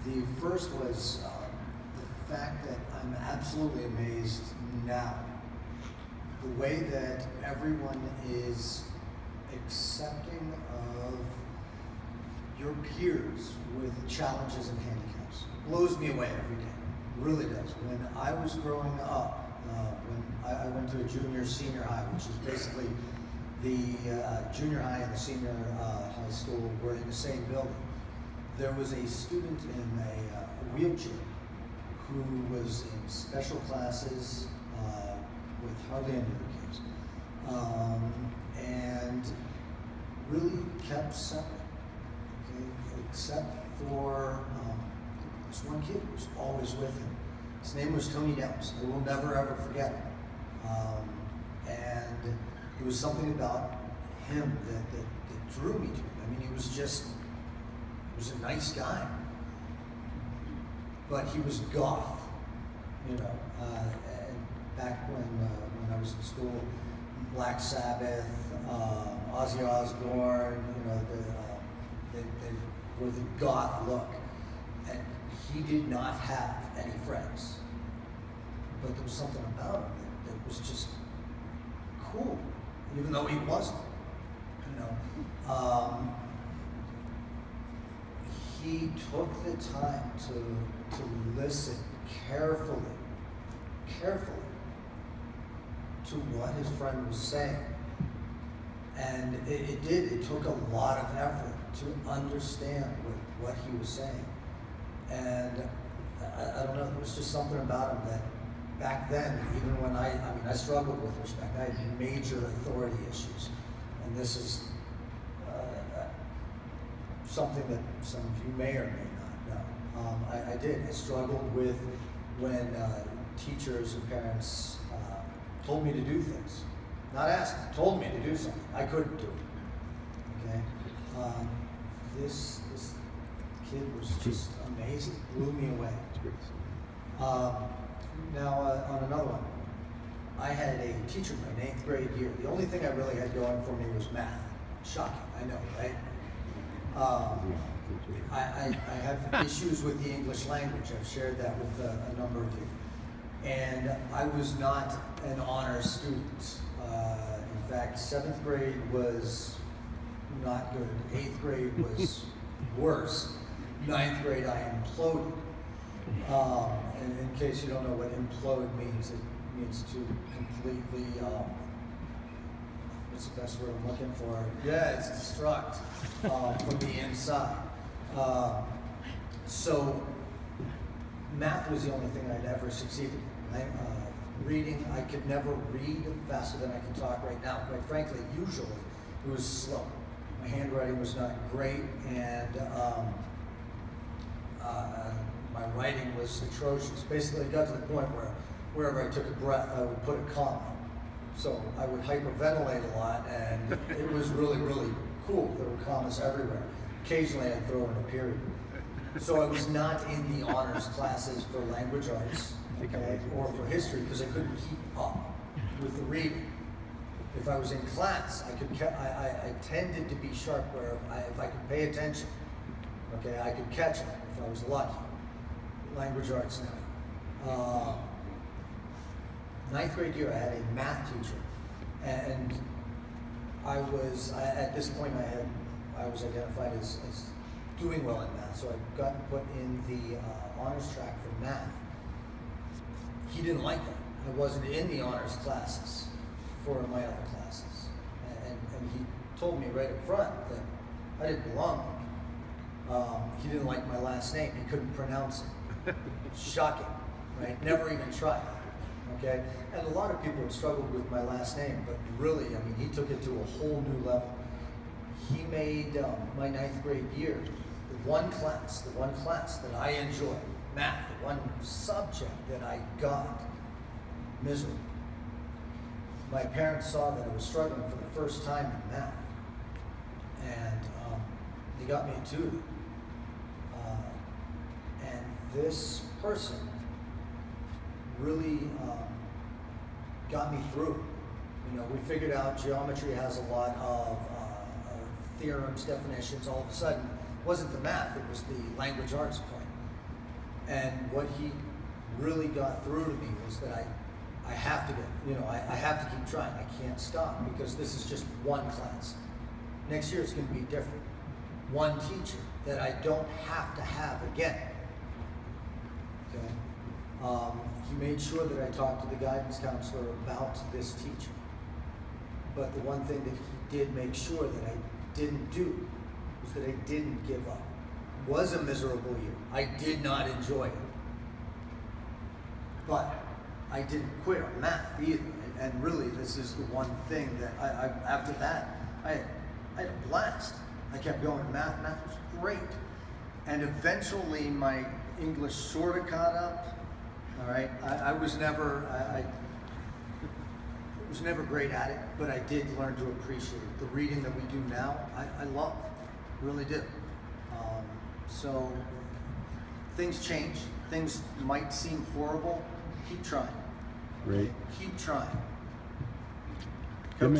The first was the fact that I'm absolutely amazed now. The way that everyone is accepting of your peers with challenges and handicaps. It blows me away every day. It really does. When I was growing up, when I went to a junior senior high, which is basically the junior high and the senior high school were in the same building. There was a student in a wheelchair who was in special classes with hardly any other kids, and really kept separate, okay? Except for this one kid who was always with him. His name was Tony Downs. I will never ever forget him. And there was something about him that drew me to him. I mean, he was a nice guy, but he was goth, you know. And back when I was in school, Black Sabbath, Ozzy Osbourne, you know, they were the goth look, and he did not have any friends. But there was something about him that was just cool, even though he wasn't, you know. He took the time to listen carefully to what his friend was saying. And it took a lot of effort to understand what he was saying. And I don't know, there was just something about him that back then, even when I struggled with respect. I had major authority issues. And this is something that some of you may or may not know. I did. I struggled with when teachers and parents told me to do things. Not asked, told me to do something. I couldn't do it. Okay? This kid was just amazing. Blew me away. Now, on another one, I had a teacher my 8th grade year. The only thing I really had going for me was math. Shocking, I know, right? I have issues with the English language. I've shared that with a number of you. And I was not an honors student. In fact, 7th grade was not good. 8th grade was worse. 9th grade, I imploded. And in case you don't know what implode means, it means to completely, what's the best word I'm looking for? Yeah, it's destruct from the inside. So math was the only thing I'd ever succeeded in. Reading, I could never read faster than I can talk right now. Quite frankly, usually it was slow. My handwriting was not great, and my writing was atrocious. Basically, it got to the point where wherever I took a breath, I would put a comma. So I would hyperventilate a lot, and it was really, really cool. There were commas everywhere. Occasionally, I'd throw in a period. So I was not in the honors classes for language arts, okay, or for history, because I couldn't keep up with the reading. If I was in class, I tended to be sharp where if I could pay attention, okay, I could catch up if I was lucky. Language arts now. 9th grade year, I had a math teacher, and at this point I was identified as doing well in math, so I got put in the honors track for math. He didn't like that. I wasn't in the honors classes for my other classes, and he told me right up front that I didn't belong there. He didn't like my last name. He couldn't pronounce it. Shocking, right? Never even tried. Okay, and a lot of people had struggled with my last name, but really, I mean, he took it to a whole new level. He made my 9th grade year the one class that I enjoyed, math, the one subject that I got miserable. My parents saw that I was struggling for the first time in math, and they got me a tutor. And this person really got me through. You know, we figured out geometry has a lot of theorems, definitions. All of a sudden, it wasn't the math, it was the language arts part. And what he really got through to me was that I have to get, I have to keep trying. I can't stop because this is just one class. Next year it's going to be different. One teacher that I don't have to have again. Okay? He made sure that I talked to the guidance counselor about this teacher. But the one thing that he did make sure that I didn't do was that I didn't give up. It was a miserable year. I did not enjoy it. But I didn't quit on math either. And really, this is the one thing that after that, I had a blast. I kept going to math. Math was great. And eventually, my English sort of caught up. All right, I was never great at it, but I did learn to appreciate it. The reading that we do now, I love, really do. So things change. Things might seem horrible. Keep trying. Great. Keep trying.